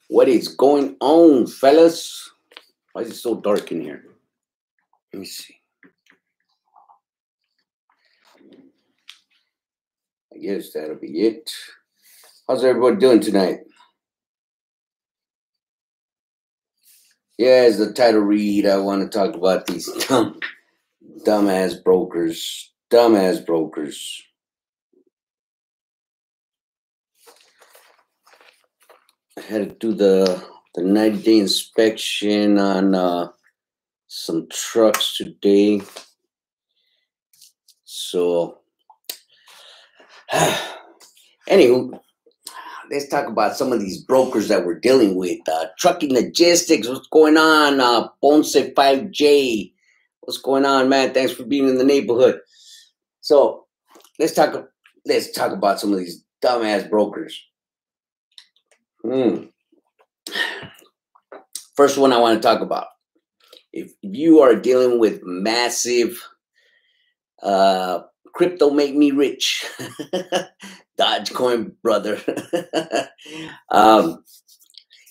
What is going on, fellas? Why is it so dark in here? Let me see. I guess that'll be it. How's everybody doing tonight? Yeah, as the title read, I want to talk about these dumbass brokers. Dumbass brokers. I had to do the 90-day inspection on some trucks today. So, anywho, let's talk about some of these brokers that we're dealing with. Trucking Logistics, what's going on? Ponce 5J, what's going on, man? Thanks for being in the neighborhood. So, let's talk about some of these dumbass brokers. First one I want to talk about. If you are dealing with massive crypto make me rich, Dogecoin brother.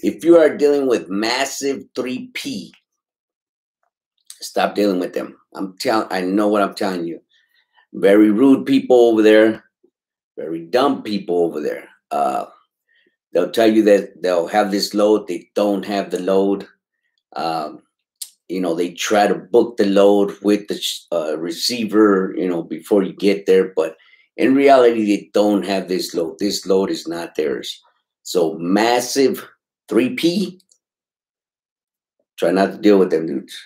If you are dealing with massive 3P, stop dealing with them. I know what I'm telling you. Very rude people over there, very dumb people over there. They'll tell you that they'll have this load. They don't have the load. They try to book the load with the receiver, before you get there. But in reality, they don't have this load. This load is not theirs. So massive 3P, try not to deal with them dudes.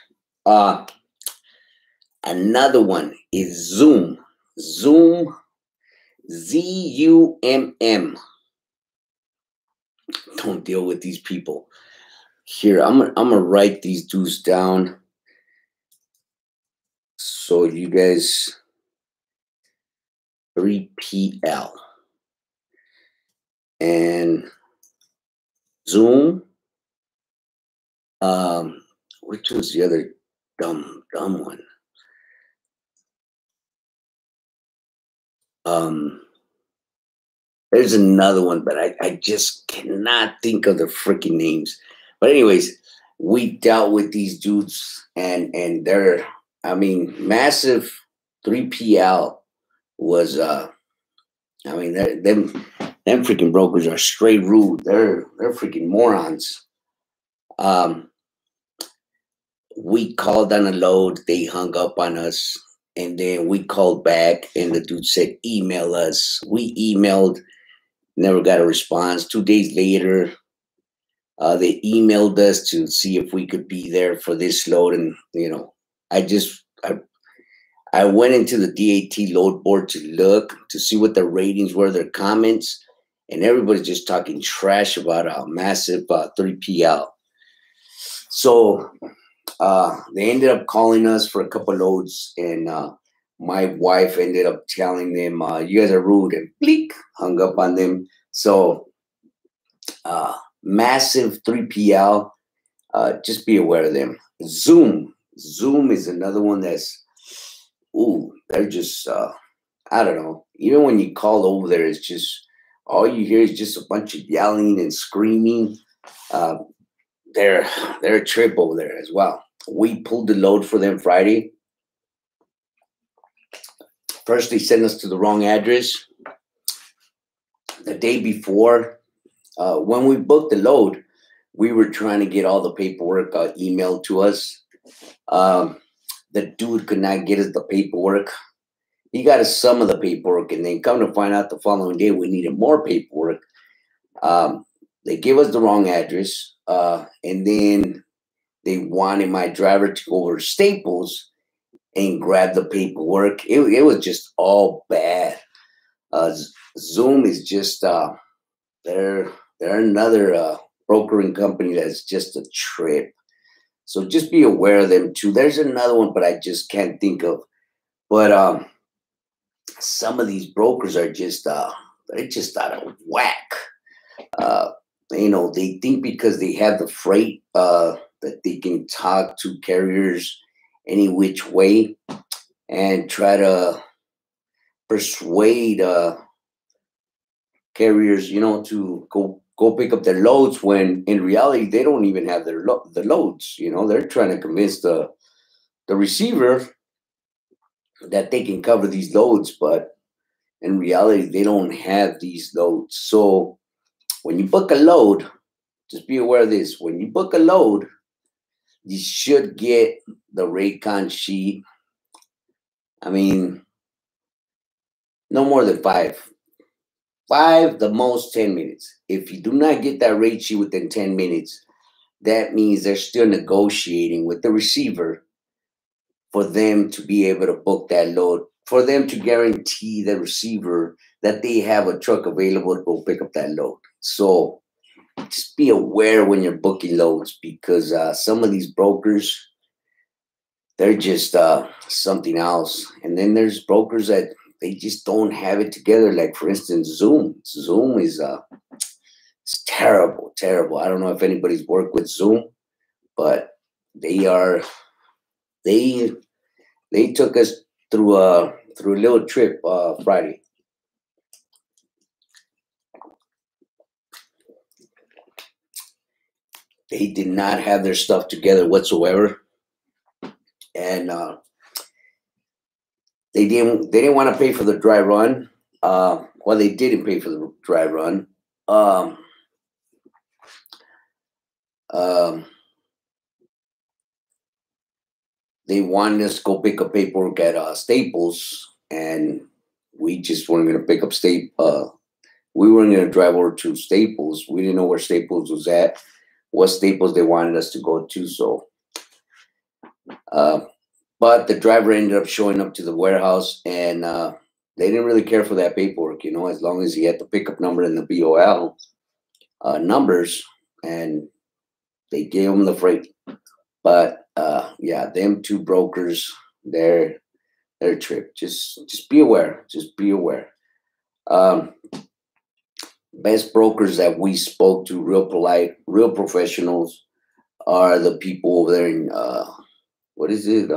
Another one is Zoom. Zoom, ZUMM. Don't deal with these people. Here, I'm gonna write these dudes down so you guys. 3PL and Zoom. Which was the other dumb one? There's another one, but I just cannot think of the freaking names. But anyways, we dealt with these dudes, and they're, massive 3PL was them freaking brokers are straight rude. They're freaking morons. We called on a load, they hung up on us, and then we called back, and the dude said, email us. We emailed, never got a response. 2 days later, they emailed us to see if we could be there for this load. And, I went into the DAT load board to look to see what the ratings were, their comments, and everybody's just talking trash about a massive 3PL. So they ended up calling us for a couple loads, and my wife ended up telling them, you guys are rude, and bleak, hung up on them. So massive 3PL, just be aware of them. Zoom is another one that's, they're just, I don't know. Even when you call over there, it's just, all you hear is just a bunch of yelling and screaming. They're a trip over there as well. We pulled the load for them Friday. First, they sent us to the wrong address. The day before, when we booked the load, we were trying to get all the paperwork emailed to us. The dude could not get us the paperwork. He got us some of the paperwork, and then come to find out the following day we needed more paperwork. They gave us the wrong address, and then they wanted my driver to go over to Staples and grab the paperwork. It was just all bad. Zoom is just they're another brokering company that's just a trip. So just be aware of them too. There's another one, but I just can't think of. But some of these brokers are just they're just out of whack. They think because they have the freight that they can talk to carriers any which way and try to persuade carriers, to go pick up their loads when in reality they don't even have the loads. You know, they're trying to convince the receiver that they can cover these loads, but in reality they don't have these loads. So when you book a load, just be aware of this. When you book a load, you should get the Raycon sheet. I mean, no more than 5, the most 10 minutes. If you do not get that rate sheet within 10 minutes, that means they're still negotiating with the receiver for them to be able to book that load, for them to guarantee the receiver that they have a truck available to go pick up that load. So just be aware when you're booking loads, because some of these brokers, they're just something else. And then there's brokers that they just don't have it together. Like, for instance, Zoom. Zoom is it's terrible, terrible. I don't know if anybody's worked with Zoom, but they took us through a little trip Friday. They did not have their stuff together whatsoever, and they didn't want to pay for the dry run. Well, they didn't pay for the dry run. They wanted us to go pick up paperwork at Staples, and we just weren't going to pick up we weren't going to drive over to Staples. We didn't know where Staples was at, what Staples they wanted us to go to. So, but the driver ended up showing up to the warehouse, and they didn't really care for that paperwork, you know, as long as he had the pickup number and the BOL numbers, and they gave him the freight. But yeah, them two brokers, their trip. Just be aware. Just be aware. Best brokers that we spoke to, real polite, real professionals, are the people over there in what is it?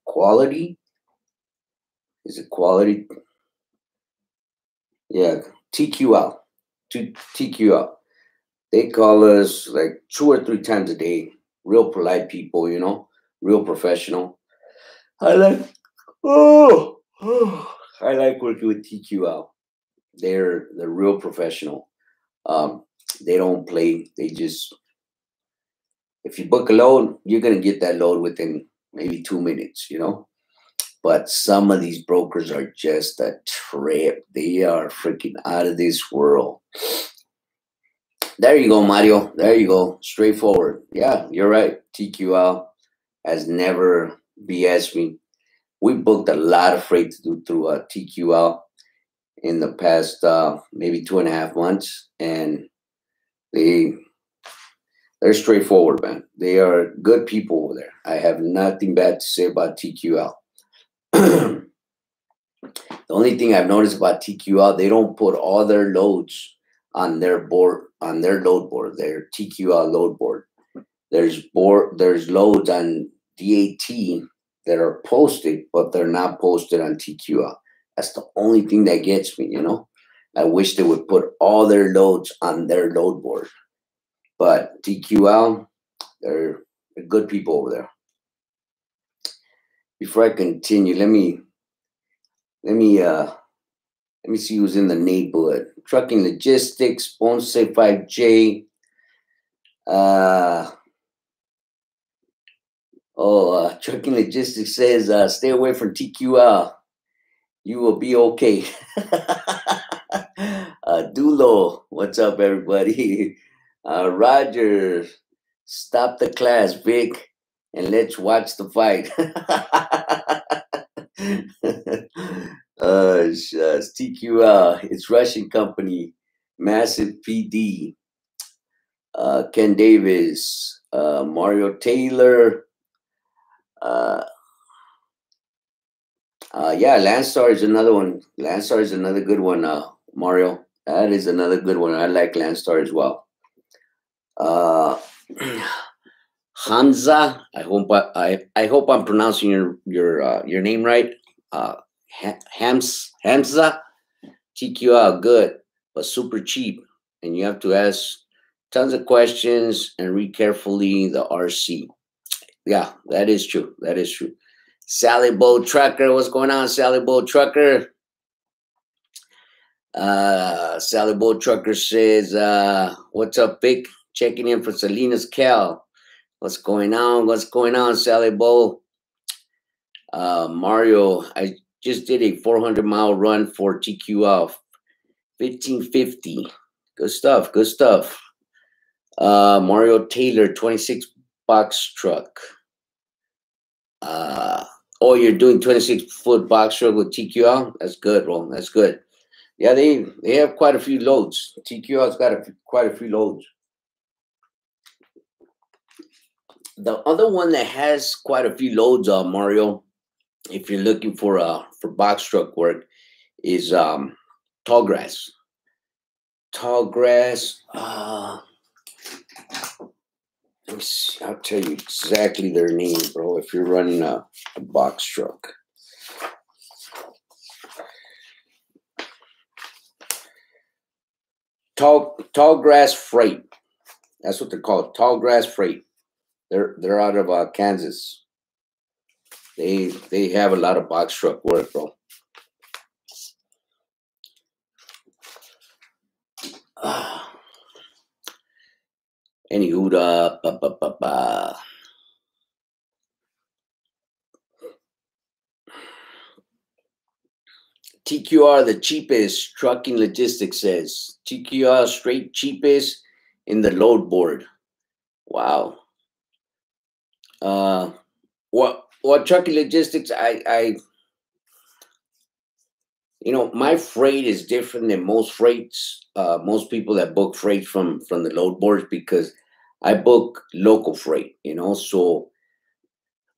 Quality? Is it Quality? Yeah, TQL. TQL. They call us like 2 or 3 times a day. Real polite people, you know, real professional. I like working with TQL. They're real professional. They don't play. They just, if you book a load, you're gonna get that load within maybe 2 minutes, you know. But some of these brokers are just a trip. They are freaking out of this world. There you go, Mario. There you go. Straightforward. Yeah, you're right. TQL has never BS me. We booked a lot of freight to do through TQL in the past maybe 2.5 months, and they're straightforward, man. They are good people over there. I have nothing bad to say about TQL. The only thing I've noticed about TQL, they don't put all their loads on their board, on their load board, their TQL load board. There's loads on DAT that are posted, but they're not posted on TQL. That's the only thing that gets me, you know. I wish they would put all their loads on their load board. But TQL, they're good people over there. Before I continue, let me see who's in the neighborhood. Trucking Logistics, Ponce 5J. Trucking Logistics says, stay away from TQL. You will be okay. Dulo, what's up, everybody? Roger, stop the class, Vic, and let's watch the fight. It's TQL, it's Russian company, Massive PD, Ken Davis, Mario Taylor. Yeah, Landstar is another one. Landstar is another good one, Mario. That is another good one. I like Landstar as well. Hamza, I hope I'm pronouncing your name right. Hamza, TQL, good, but super cheap. And you have to ask tons of questions and read carefully the RC. Yeah, that is true. That is true. Sally Boat Trucker, what's going on, Sally Boat Trucker? Sally Boat Trucker says, what's up, Vic? Checking in for Salinas Cal. What's going on? What's going on, Sally Boat? Mario, I just did a 400-mile run for TQL 1550. Good stuff. Good stuff. Mario Taylor, 26 box truck. Oh, you're doing 26-foot box truck with TQL? That's good, bro. That's good. Yeah, they have quite a few loads. TQL's got quite a few loads. The other one that has quite a few loads, Mario, if you're looking for box truck work, is Tallgrass. Tallgrass. Let me see. I'll tell you exactly their name, bro. If you're running a box truck. Tallgrass Freight. That's what they're called. Tallgrass Freight. They're out of Kansas. They have a lot of box truck work, bro. Anywho, TQR, the cheapest trucking logistics says. TQR straight cheapest in the load board. Wow. What trucking logistics? My freight is different than most freights. Most people that book freight from the load boards, because I book local freight. So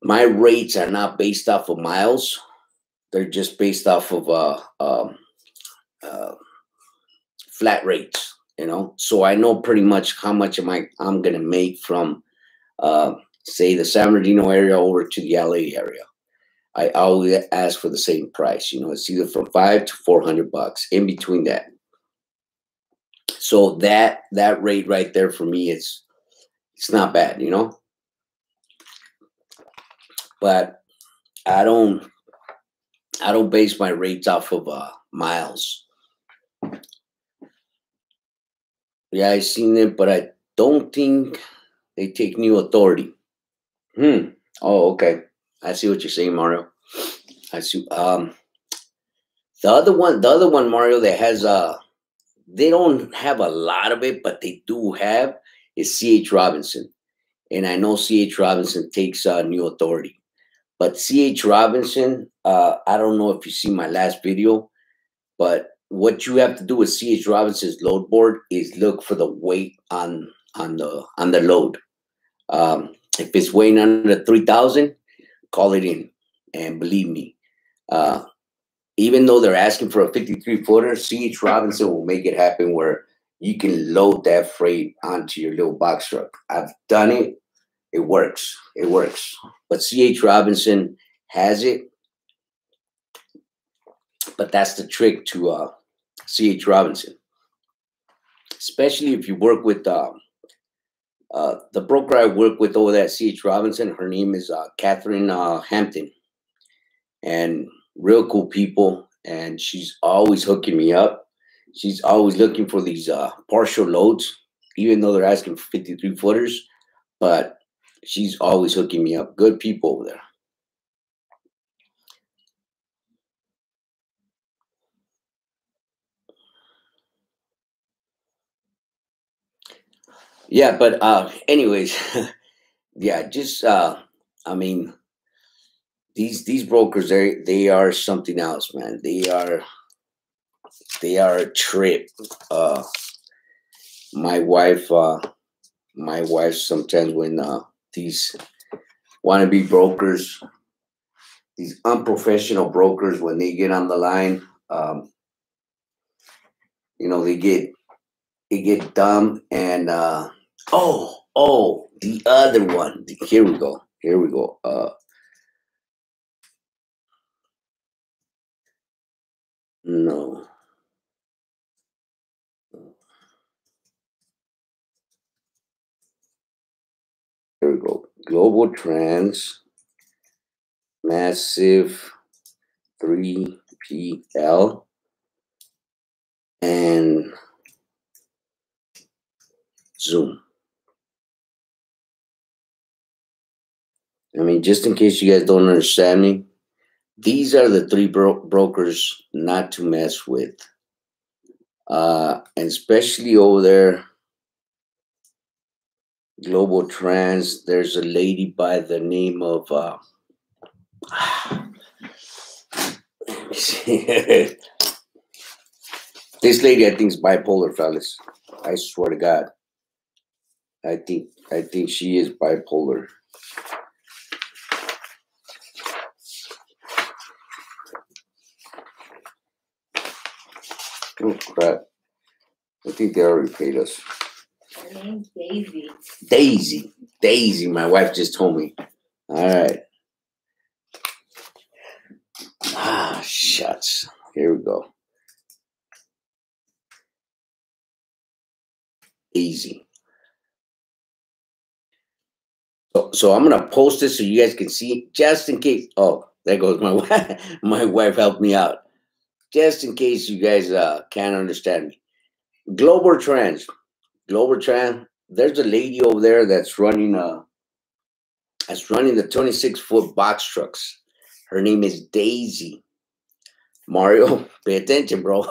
my rates are not based off of miles. They're just based off of flat rates. So I know pretty much how much I'm gonna make from say the San Bernardino area over to the LA area. I always ask for the same price. It's either from $500 to $400 in between that. So that rate right there for me, it's not bad, But I don't base my rates off of miles. Yeah, I seen it, but I don't think they take new authority. Oh, okay. I see what you're saying, Mario. I see. The other one, Mario, that has they don't have a lot of it, but they do have is C.H. Robinson. And I know C.H. Robinson takes new authority. But C.H. Robinson, I don't know if you see my last video, but what you have to do with C.H. Robinson's load board is look for the weight on the load. If it's weighing under 3,000, call it in. And believe me, even though they're asking for a 53-footer, C.H. Robinson will make it happen where you can load that freight onto your little box truck. I've done it. It works. It works. But C.H. Robinson has it. But that's the trick to C.H. Robinson. Especially if you work with the broker I work with over there at C.H. Robinson. Her name is Catherine Hampton. And real cool people. And she's always hooking me up. She's always looking for these partial loads, even though they're asking for 53-footers. But she's always hooking me up. Good people over there. Yeah, but anyways, yeah, just I mean, these brokers, they are something else, man. They are a trip. My wife sometimes, when these wannabe brokers, these unprofessional brokers, when they get on the line, they get dumb. And the other one. Here we go. No. There we go. Global Trans, Massive 3PL, and Zoom. I mean, just in case you guys don't understand me, these are the three brokers not to mess with. And especially over there, Global Trans, there's a lady by the name of this lady, I think, is bipolar, fellas. I swear to God. I think she is bipolar. Oh crap. I think they already paid us. Her name's Daisy. Daisy, my wife just told me. All right. Ah, shucks. Here we go. Easy. So I'm gonna post this so you guys can see, just in case. Oh, there goes my wife. My wife helped me out. Just in case you guys can't understand me. Global Trans. There's a lady over there that's running the 26-foot box trucks. Her name is Daisy. Mario, pay attention, bro.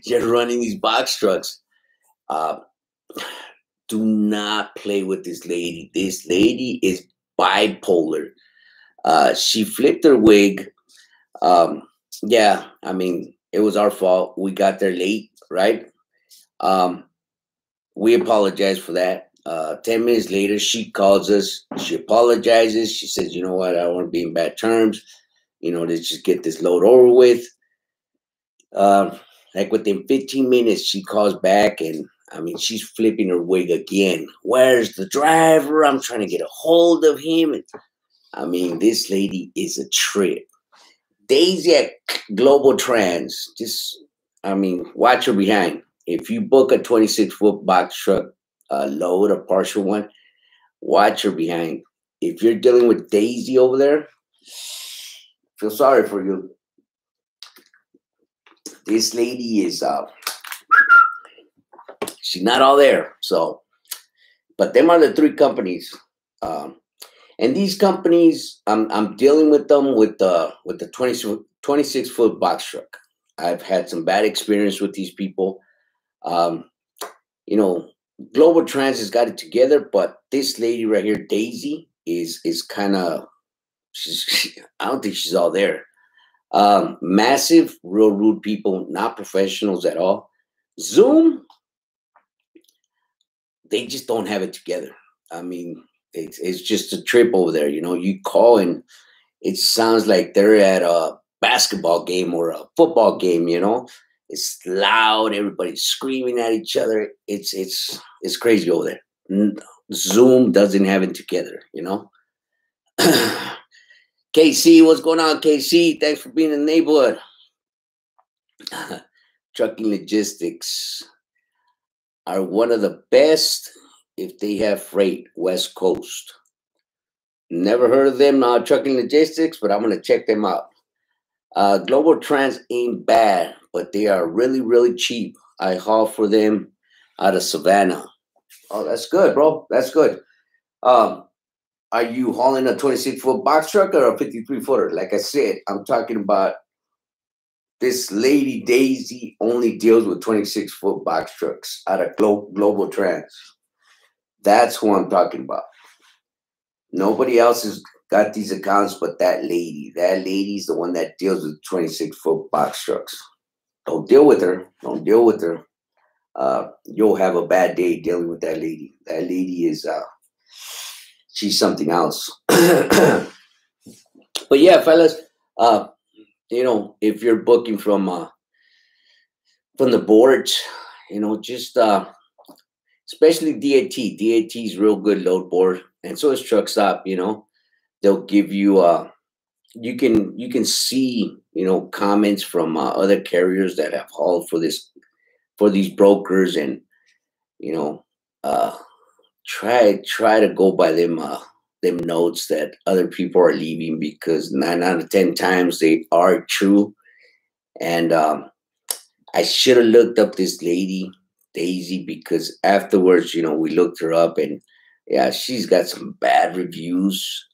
You're running these box trucks. Do not play with this lady. This lady is bipolar. She flipped her wig. Yeah, I mean, it was our fault. We got there late, right? We apologize for that. 10 minutes later, she calls us. She apologizes. She says, you know what? I don't want to be in bad terms. Let's just get this load over with. Like within 15 minutes, she calls back and I mean, she's flipping her wig again. Where's the driver? I'm trying to get a hold of him. I mean, this lady is a trip. Daisy at Global Trans. Watch her behind. If you book a 26-foot box truck load, a partial one, watch her behind. If you're dealing with Daisy over there, feel sorry for you. This lady is she's not all there. So, but them are the three companies, and these companies, I'm dealing with them with the 26-foot box truck. I've had some bad experience with these people. Global Trans has got it together, but this lady right here, Daisy, is kind of I don't think she's all there. Massive, real rude people, not professionals at all. Zoom, they just don't have it together. I mean, it's just a trip over there. You call and it sounds like they're at a basketball game or a football game. It's loud. Everybody's screaming at each other. It's crazy over there. Zoom doesn't have it together. KC, what's going on, KC? Thanks for being in the neighborhood. Trucking Logistics are one of the best if they have freight, West Coast. Never heard of them, Trucking Logistics, but I'm going to check them out. Global Trans ain't bad, but they are really, really cheap. I haul for them out of Savannah. Oh, that's good, bro. That's good. Are you hauling a 26-foot box truck or a 53-footer? Like I said, I'm talking about this lady, Daisy, only deals with 26-foot box trucks out of Global Trans. That's who I'm talking about. Nobody else has got these accounts but that lady. That lady's the one that deals with 26-foot box trucks. Don't deal with her. Don't deal with her. You'll have a bad day dealing with that lady. That lady is... she's something else. But yeah, fellas, if you're booking from the boards, just especially DAT. DAT is real good load board, and so is Truck Stop. They'll give you you can see comments from other carriers that have hauled for these brokers, and try to go by them notes that other people are leaving, because 9 out of 10 times they are true. And I should have looked up this lady Daisy, because afterwards, we looked her up, and yeah, she's got some bad reviews.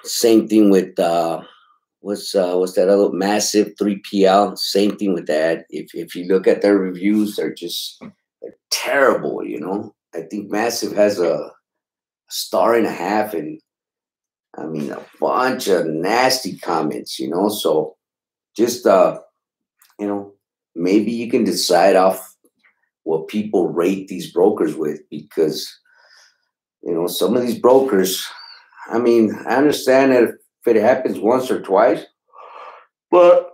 Same thing with what's that other Massive 3PL? Same thing with that. If you look at their reviews, they're terrible. I think Massive has a star and a half, and I mean a bunch of nasty comments. So just maybe you can decide off what people rate these brokers with, because some of these brokers, I mean, I understand that if it happens once or twice, but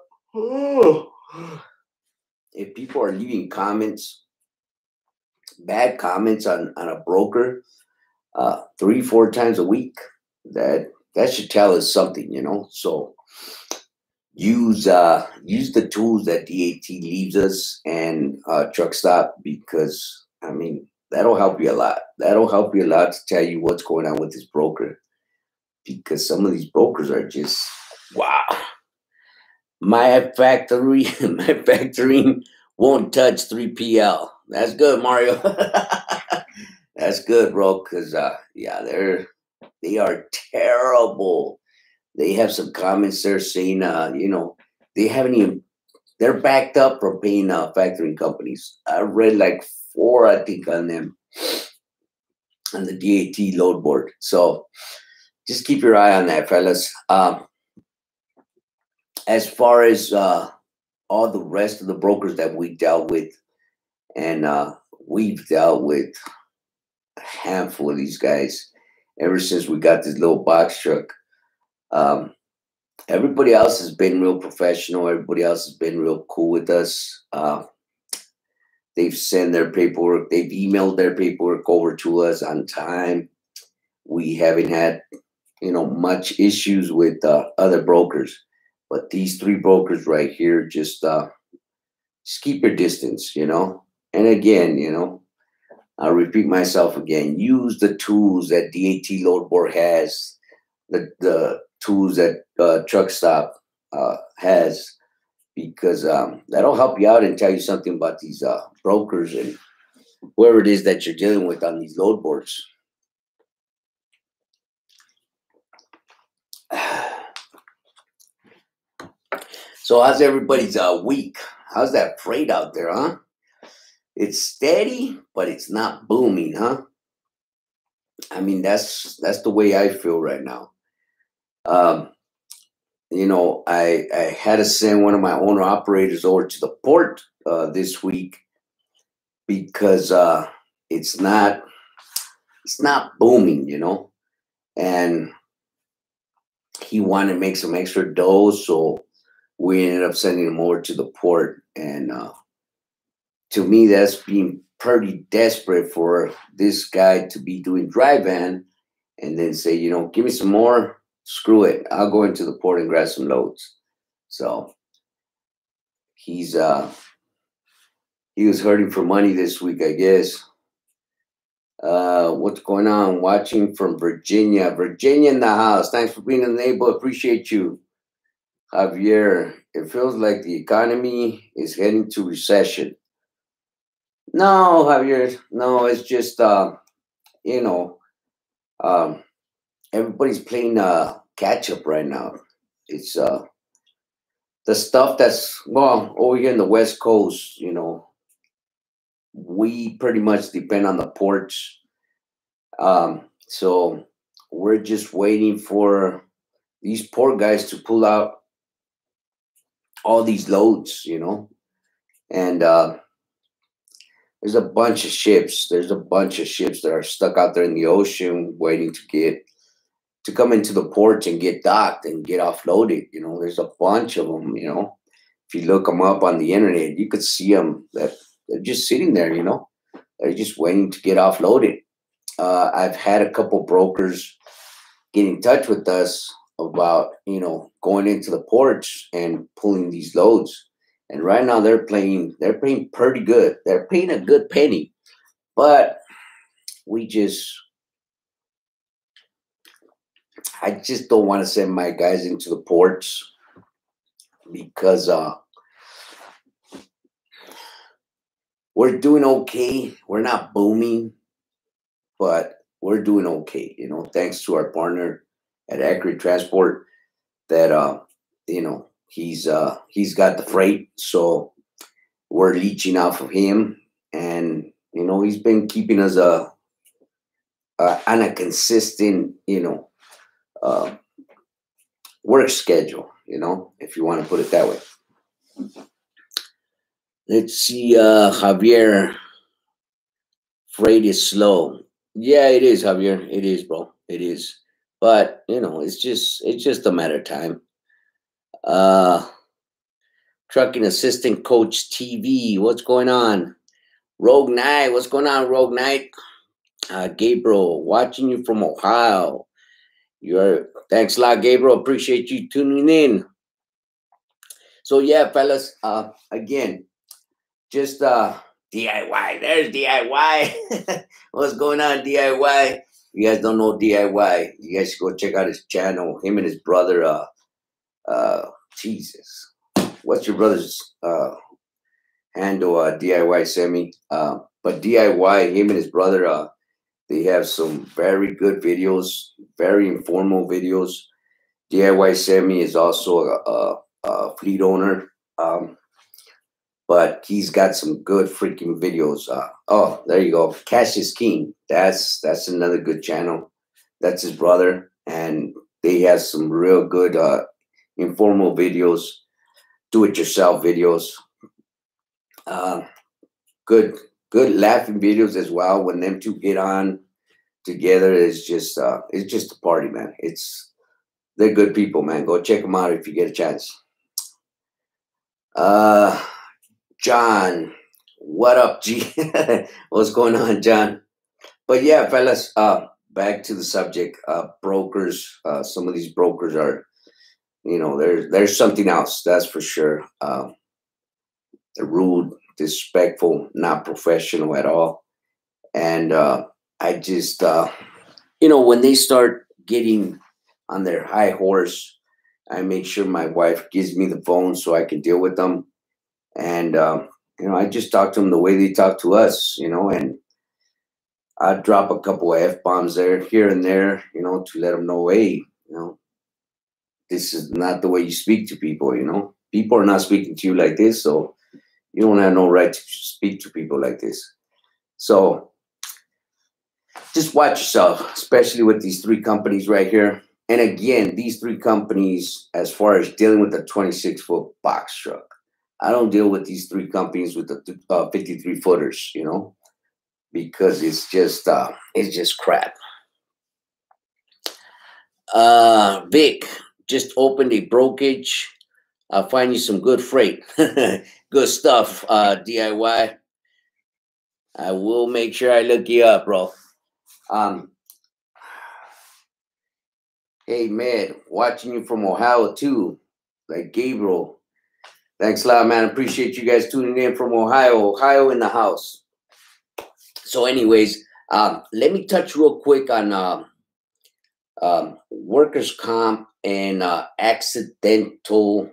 if people are leaving comments, bad comments on a broker, 3-4 times a week, that should tell us something. So use the tools that DAT leaves us, and Truck Stop, because I mean that'll help you a lot. That'll help you a lot to tell you what's going on with this broker, because some of these brokers are just wow. My factoring won't touch 3PL. That's good, Mario. That's good, bro. Because yeah, they are terrible. They have some comments there saying, they haven't even, they're backed up from paying factoring companies. I read like 4, I think, on them, on the DAT load board. So just keep your eye on that, fellas. As far as all the rest of the brokers that we dealt with, and we've dealt with a handful of these guys ever since we got this little box truck. Everybody else has been real professional. Everybody else has been real cool with us. They've sent their paperwork. They've emailed their paperwork over to us on time. We haven't had, much issues with other brokers. But these 3 brokers right here, just keep your distance, And again, I'll repeat myself again. Use the tools that DAT Load Board has, the tools that Truck Stop has, because that'll help you out and tell you something about these brokers and whoever it is that you're dealing with on these load boards. So how's everybody's week? How's that freight out there, huh? It's steady, but it's not booming, huh? I mean, that's the way I feel right now. I had to send one of my owner operators over to the port this week, because it's not booming, and he wanted to make some extra dough, so we ended up sending him over to the port. And to me, that's being pretty desperate for this guy to be doing dry van and then say, give me some more. Screw it. I'll go into the port and grab some loads. So he was hurting for money this week, I guess. What's going on? Watching from Virginia. Virginia in the house. Thanks for being in the neighborhood. Appreciate you. Javier, it feels like the economy is heading to recession. No, Javier. No, it's just, everybody's playing catch up right now. It's the stuff that's, over here in the West Coast, we pretty much depend on the ports. So we're just waiting for these port guys to pull out all these loads, and there's a bunch of ships. There's a bunch of ships that are stuck out there in the ocean waiting to come into the ports and get docked and get offloaded. There's a bunch of them. If you look them up on the internet, you could see them that they're just sitting there. They're just waiting to get offloaded. I've had a couple brokers get in touch with us about going into the ports and pulling these loads, and right now they're paying pretty good. They're paying a good penny But I just don't want to send my guys into the ports because we're doing okay. We're not booming, but we're doing okay, thanks to our partner at Accurate Transport that he's got the freight, so we're leeching off of him, and he's been keeping us on a consistent uh, work schedule, if you want to put it that way. Let's see, Javier, freight is slow. Yeah, it is, Javier. It is, bro. It is. But it's just a matter of time. Trucking Assistant Coach TV, what's going on? Rogue Knight, what's going on, Rogue Knight? Gabriel, watching you from Ohio. Thanks a lot, Gabriel. Appreciate you tuning in. So yeah, fellas, again, just DIY. There's DIY. What's going on, DIY? You guys don't know DIY. You guys should go check out his channel. Him and his brother. Jesus, what's your brother's handle? DIY Semi. But DIY, him and his brother. They have some very good videos, very informal videos. DIY Semi is also a fleet owner. But he's got some good freaking videos. Oh, there you go. Cash is King. That's another good channel. That's his brother. And they have some real good informal videos, do-it-yourself videos. Good laughing videos as well. When them two get on together, it's just a party, man. They're good people, man. Go check them out if you get a chance. John, what up, G? What's going on, John? But yeah, fellas, back to the subject. Brokers, some of these brokers are, there's something else, that's for sure. They're rude, disrespectful, not professional at all. And I just, when they start getting on their high horse, I make sure my wife gives me the phone so I can deal with them. And, I just talk to them the way they talk to us, and I drop a couple of F-bombs here and there, to let them know, hey, this is not the way you speak to people, People are not speaking to you like this, so you don't have no right to speak to people like this. So just watch yourself, especially with these three companies right here. And again, these three companies, as far as dealing with the 26-foot box truck, I don't deal with these three companies with the 53 footers, because it's just crap. Vic just opened a brokerage. I'll find you some good freight. Good stuff, DIY. I will make sure I look you up, bro. Hey, man, watching you from Ohio too, like Gabriel. Thanks a lot, man. Appreciate you guys tuning in from Ohio. Ohio in the house. So anyways, let me touch real quick on workers' comp and accidental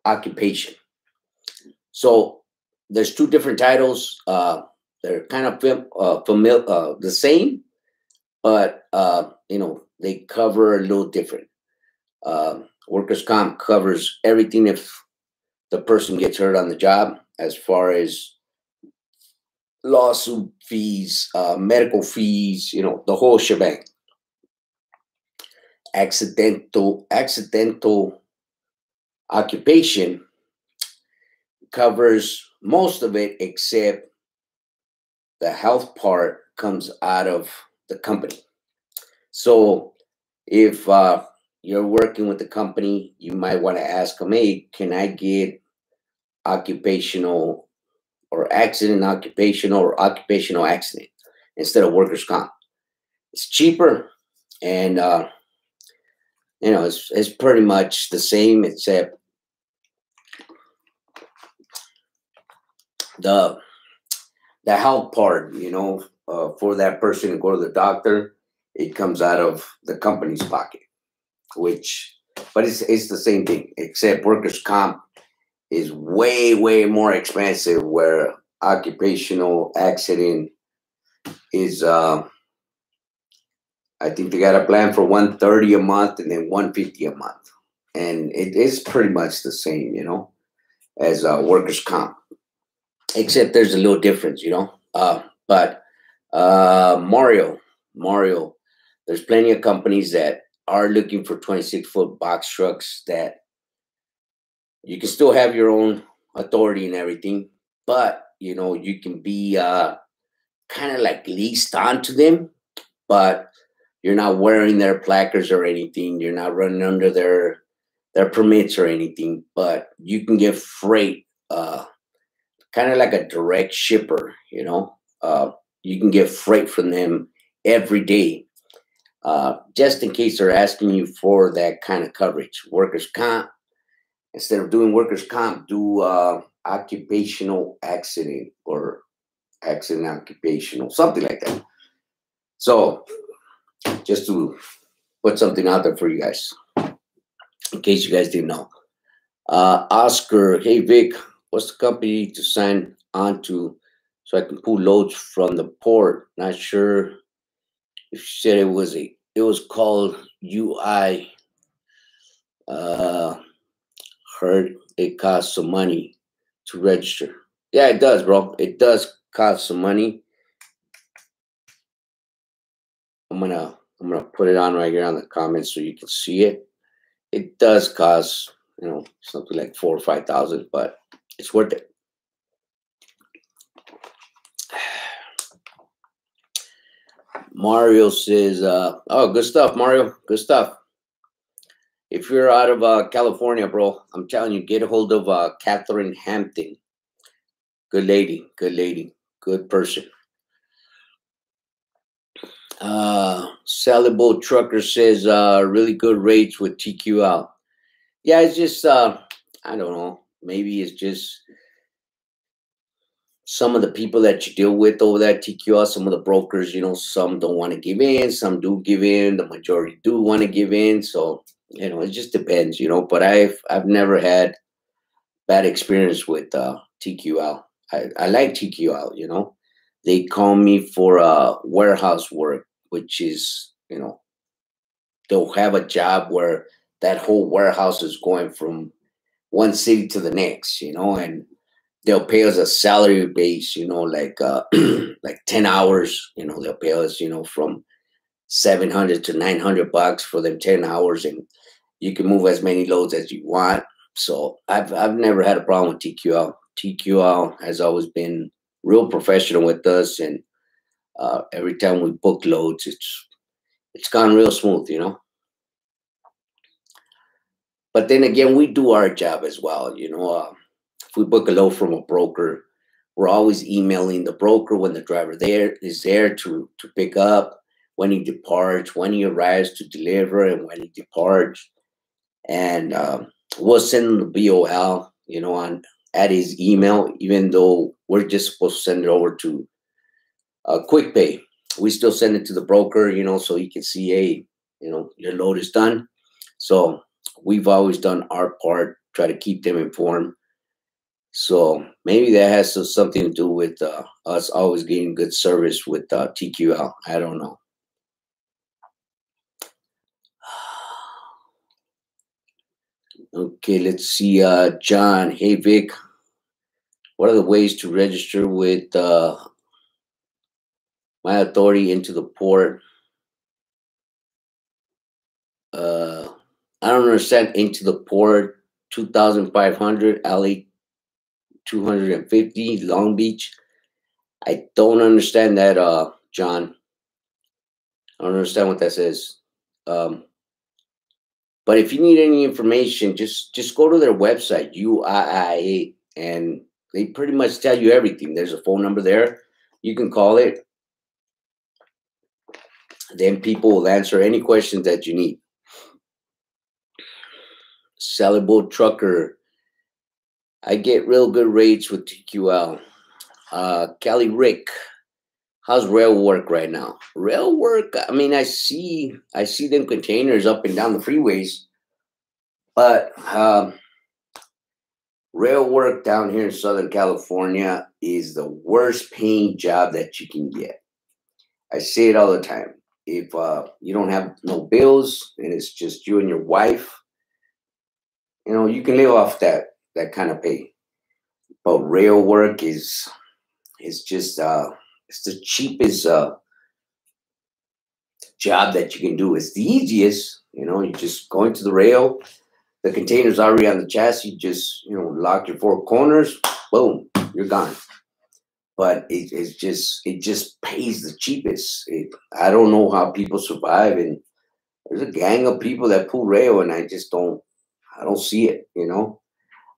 occupation. So there's two different titles. They're kind of familiar, the same, but they cover a little different. Workers' comp covers everything if the person gets hurt on the job, as far as lawsuit fees, medical fees, the whole shebang. Accidental occupation covers most of it, except the health part comes out of the company. So if you're working with the company, you might want to ask them, hey, can I get occupational or accident occupational or occupational accident instead of workers' comp? It's cheaper, and it's pretty much the same, except the the health part, for that person to go to the doctor, it comes out of the company's pocket, but it's the same thing, except workers' comp is way, way more expensive, where occupational accident is, I think they got a plan for 130 a month and then 150 a month. And it is pretty much the same, as workers' comp, except there's a little difference, but Mario, there's plenty of companies that are looking for 26-foot box trucks that you can still have your own authority and everything, but you can be kind of like leased onto them, but you're not wearing their placards or anything. You're not running under their permits or anything, but you can get freight, kind of like a direct shipper. You can get freight from them every day, just in case they're asking you for that kind of coverage. Workers' comp, instead of doing workers' comp, do occupational accident or accident occupational, something like that. So just to put something out there for you guys, in case you guys didn't know. Oscar, hey Vic, what's the company to sign on to so I can pull loads from the port? Not sure if you said it was called UI. Heard it costs some money to register. Yeah, it does, bro. It does cost some money. I'm gonna put it on right here on the comments so you can see it. It does cost, something like 4,000 or 5,000, but it's worth it. Mario says, "Oh, good stuff, Mario. Good stuff. If you're out of California, bro, I'm telling you, get a hold of Catherine Hampton. Good lady, good person." Sellable Trucker says, really good rates with TQL. Yeah, it's just, I don't know. Maybe it's just some of the people that you deal with over that TQL, some of the brokers, some don't want to give in, some do give in, the majority do want to give in. So, it just depends, but I've never had bad experience with TQL. I like TQL, they call me for warehouse work, which is, they'll have a job where that whole warehouse is going from one city to the next, and they'll pay us a salary base, like like 10 hours, they'll pay us, from $700 to $900 for them 10 hours, and you can move as many loads as you want. So I've never had a problem with TQL. TQL has always been real professional with us, and every time we book loads, it's gone real smooth, But then again, we do our job as well, If we book a load from a broker, we're always emailing the broker when the driver is there to pick up, when he departs, when he arrives to deliver, and when he departs. And we'll send him the BOL, at his email, even though we're just supposed to send it over to Quick Pay. We still send it to the broker, so he can see, hey, your load is done. So we've always done our part, try to keep them informed. So maybe that has something to do with us always getting good service with TQL. I don't know. Okay, let's see. John, hey Vic, what are the ways to register with my authority into the port? I don't understand. Into the port, 2,500 LA 250 Long Beach. I don't understand that, John. I don't understand what that says. But if you need any information, just go to their website, UIIA, and they pretty much tell you everything. There's a phone number there. You can call it. Then people will answer any questions that you need. Sellable Trucker. I get real good rates with TQL. Cali Rick, how's rail work right now? Rail work, I mean, I see them containers up and down the freeways, but rail work down here in Southern California is the worst paying job that you can get. I say it all the time. If you don't have no bills and it's just you and your wife, you can live off that kind of pay. But rail work is just it's the cheapest job that you can do. It's the easiest. You just go into the rail. The container's already on the chassis. You just lock your four corners. Boom, you're gone. But it just pays the cheapest. I don't know how people survive, and there's a gang of people that pull rail, and I don't see it.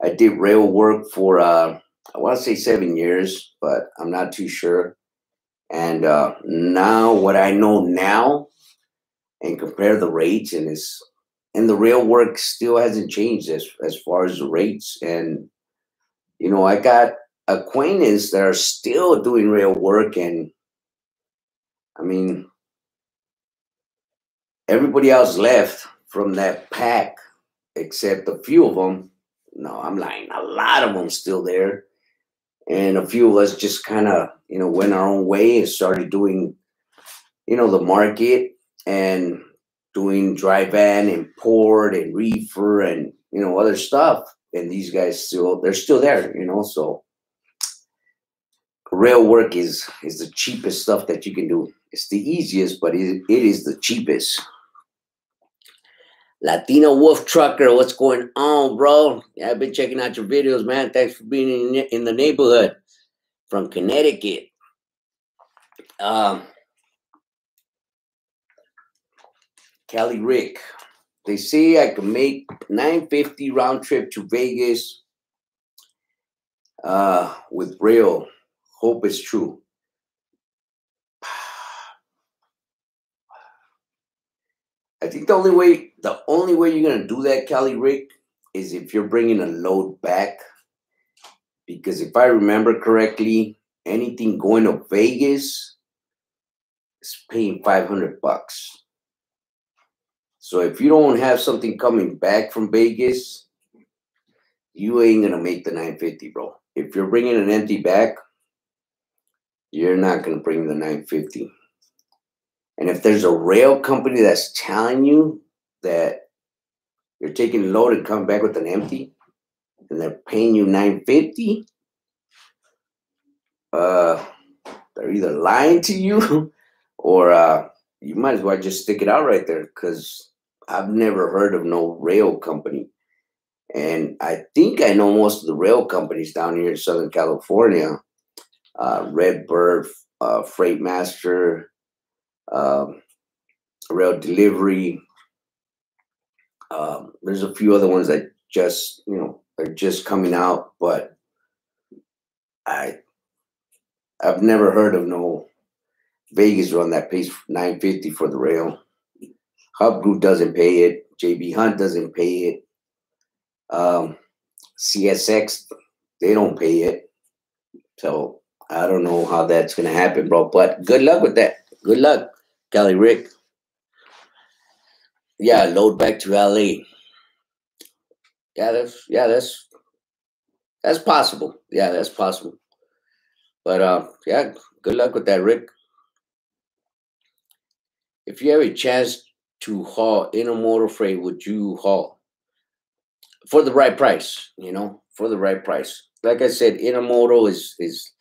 I did rail work for I want to say 7 years, but I'm not too sure. And now, what I know now, and compare the rates, and the rail work still hasn't changed as far as the rates. And I got acquaintances that are still doing rail work, and I mean, everybody else left from that pack except a few of them. No, I'm lying. A lot of them still there, and a few of us just kind of went our own way and started doing the market and doing dry van and port and reefer and other stuff. And these guys they're still there. So rail work is the cheapest stuff that you can do. It's the easiest, but it is the cheapest. Latino Wolf Trucker, what's going on, bro? Yeah, I've been checking out your videos, man. Thanks for being in the neighborhood from Connecticut. Cali Rick, they say I can make $950 round trip to Vegas with rail. Hope it's true. I think the only way you're gonna do that, Cali Rick, is if you're bringing a load back. Because if I remember correctly, anything going to Vegas is paying $500. So if you don't have something coming back from Vegas, you ain't gonna make the 950, bro. If you're bringing an empty bag, you're not gonna bring the 950. And if there's a rail company that's telling you that you're taking a load and come back with an empty, and they're paying you 950, they're either lying to you or you might as well just stick it out right there, because I've never heard of no rail company. And I think I know most of the rail companies down here in Southern California. Redbird, Freight Master, Rail Delivery. There's a few other ones that just, are just coming out, but I've never heard of no Vegas run that pays $950 for the rail. Hub Group doesn't pay it. JB Hunt doesn't pay it. CSX, they don't pay it. So I don't know how that's gonna happen, bro. But good luck with that. Good luck, Cali Rick. Yeah, load back to LA. That's possible. Yeah, that's possible. But yeah, good luck with that, Rick. If you have a chance to haul intermodal freight, would you haul for the right price? For the right price. Like I said, intermodal is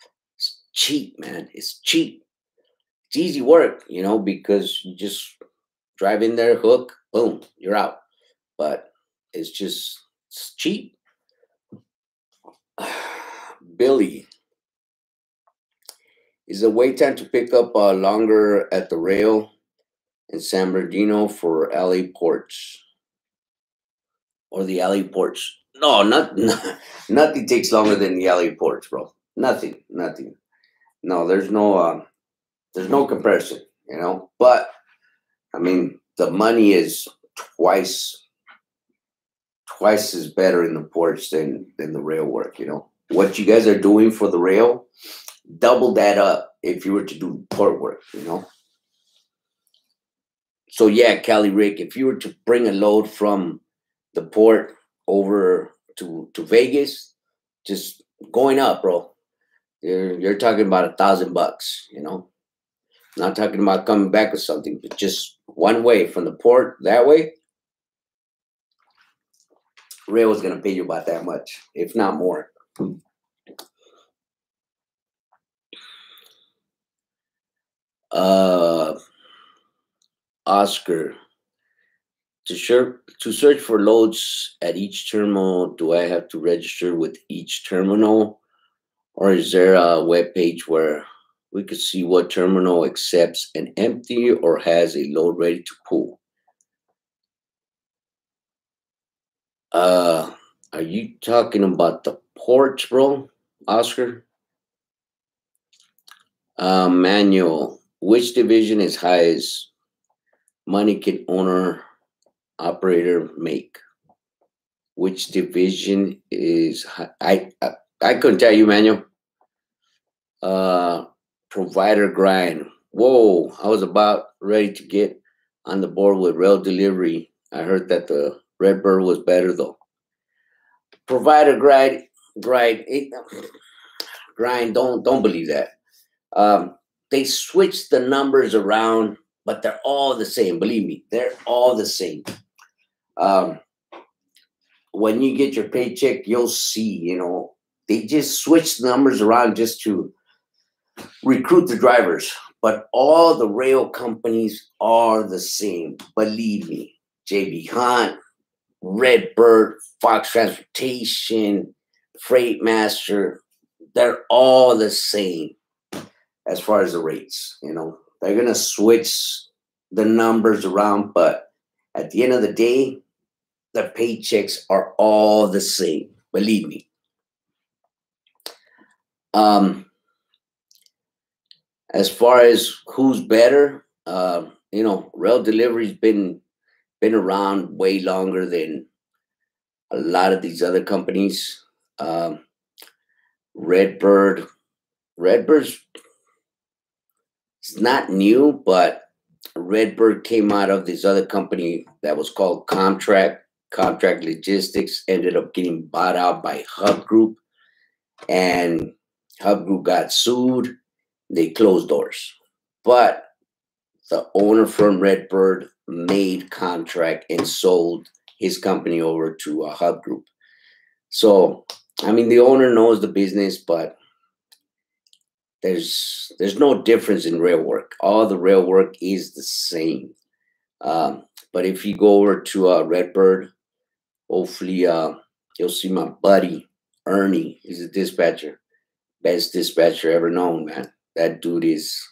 cheap, man. It's cheap. It's easy work, because you just drive in there, hook, boom, you're out. But it's cheap. Billy, is the wait time to pick up longer at the rail in San Bernardino for LA ports or the LA ports? No, nothing takes longer than the LA ports, bro. Nothing. No, there's no comparison, But I mean, the money is twice as better in the ports than the rail work. What you guys are doing for the rail, double that up if you were to do port work, you know. So yeah, Cali Rick, if you were to bring a load from the port over to Vegas, just going up, bro, you're talking about $1,000, you know. Not talking about coming back with something, but just one way from the port that way. Rail is gonna pay you about that much, if not more. Oscar, to search for loads at each terminal, do I have to register with each terminal, or is there a web page where we could see what terminal accepts an empty or has a load ready to pull? Are you talking about the ports, bro, Oscar? Manual, which division is highest money can owner operator make? Which division is I couldn't tell you, Manuel. Provider grind. Whoa, I was about ready to get on the board with rail delivery. I heard that the Redbird was better though. Provider grind, grind. Don't believe that. They switch the numbers around, but they're all the same. Believe me, they're all the same. When you get your paycheck, you'll see, you know, they just switch the numbers around just to recruit the drivers. But all the rail companies are the same. Believe me, JB Hunt, Redbird, Fox Transportation, Freight Master, they're all the same as far as the rates. You know, they're going to switch the numbers around, but at the end of the day, the paychecks are all the same. Believe me. As far as who's better, you know, rail delivery's been around way longer than a lot of these other companies. Redbird's it's not new, but Redbird came out of this other company that was called Contract Logistics, ended up getting bought out by Hub Group, and Hub Group got sued. They closed doors. But the owner from Redbird made Contract and sold his company over to a Hub Group. So, I mean, the owner knows the business, but there's no difference in rail work. All the rail work is the same. But if you go over to Redbird, hopefully you'll see my buddy Ernie. He's a dispatcher, best dispatcher ever known, man. That dude he's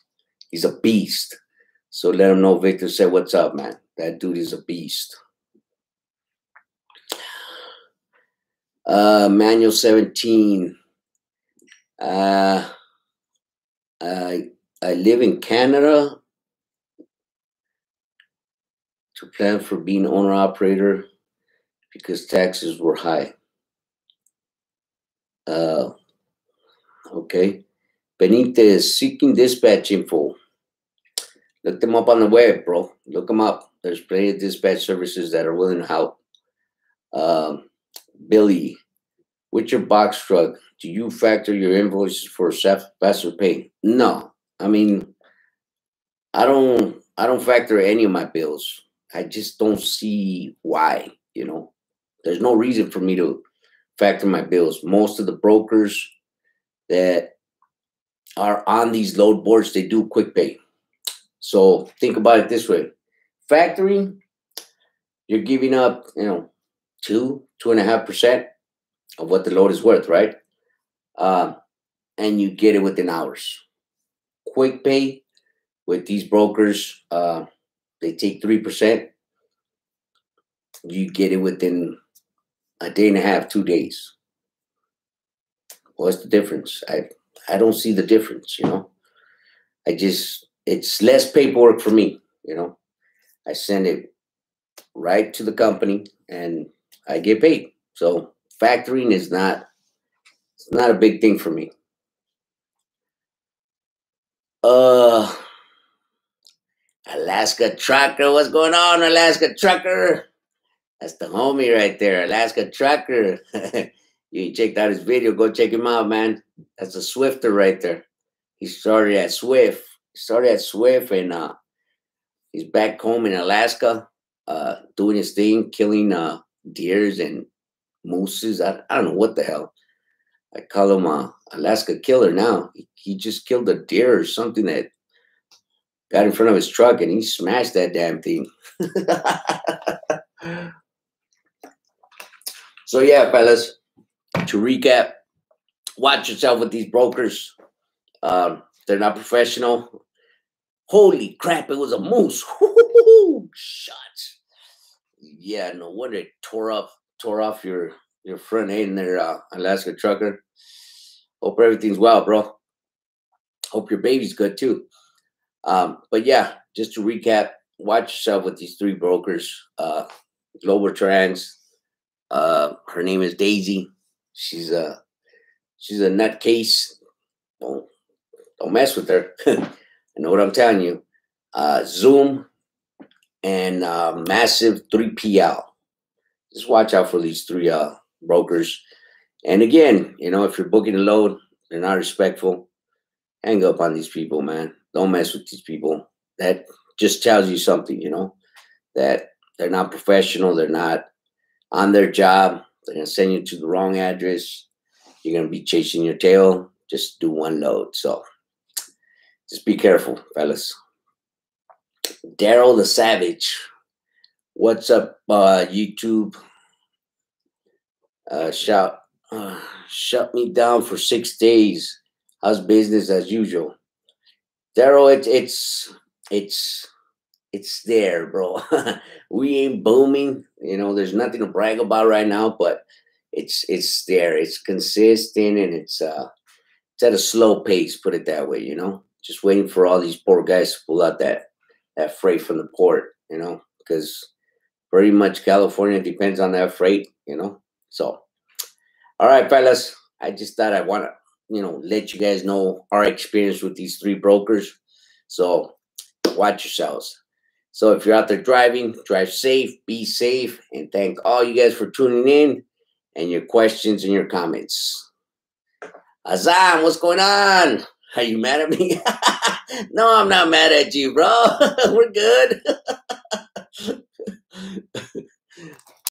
a beast. So let him know Victor said what's up, man. That dude is a beast. Manual 17. I live in Canada to plan for being owner operator because taxes were high. Okay. Benitez, seeking dispatch info. Look them up on the web, bro. Look them up. There's plenty of dispatch services that are willing to help. Billy, with your box truck, do you factor your invoices for faster pay? No. I mean, I don't factor any of my bills. I just don't see why, you know. There's no reason for me to factor my bills. Most of the brokers that are on these load boards, they do quick pay. So think about it this way. Factoring, you're giving up, you know, 2.5% of what the load is worth, right? And you get it within hours. Quick pay with these brokers, they take 3%. You get it within a day and a half, 2 days. What's the difference? I don't see the difference, you know. It's less paperwork for me, you know. I send it right to the company and I get paid. So factoring is not a big thing for me. Alaska Trucker. What's going on, Alaska Trucker? That's the homie right there, Alaska Trucker. You ain't checked out his video, go check him out, man. That's a Swifter right there. He started at Swift. And he's back home in Alaska, doing his thing, killing deers and mooses. I don't know what the hell. I call him Alaska Killer now. He just killed a deer or something that got in front of his truck, and he smashed that damn thing. So yeah, fellas, to recap, watch yourself with these brokers. They're not professional. Holy crap, it was a moose. Shots. Yeah, no wonder it tore off your front end there, Alaska Trucker. Hope everything's well, bro. Hope your baby's good too. But yeah, just to recap, watch yourself with these three brokers. Global Trans. Her name is Daisy. She's a nutcase. Don't mess with her. I know what I'm telling you. Zoom and Massive 3PL. Just watch out for these three brokers. And again, if you're booking a load, they're not respectful. Hang up on these people, man. Don't mess with these people. That just tells you something, that they're not professional. They're not on their job. They're going to send you to the wrong address. You're going to be chasing your tail. Just do one load. So just be careful, fellas. Daryl the Savage. What's up, YouTube? Shut me down for 6 days. How's business as usual? Daryl, it's there, bro. We ain't booming. There's nothing to brag about right now, but it's there. It's consistent, and it's at a slow pace, put it that way, Just waiting for all these poor guys to pull out that freight from the port, because pretty much California depends on that freight, So, all right, fellas, I just thought I want to, let you guys know our experience with these three brokers. So watch yourselves. So if you're out there driving, drive safe, be safe, and thank all you guys for tuning in and your questions and your comments. Azam, what's going on? Are you mad at me? No, I'm not mad at you, bro. We're good.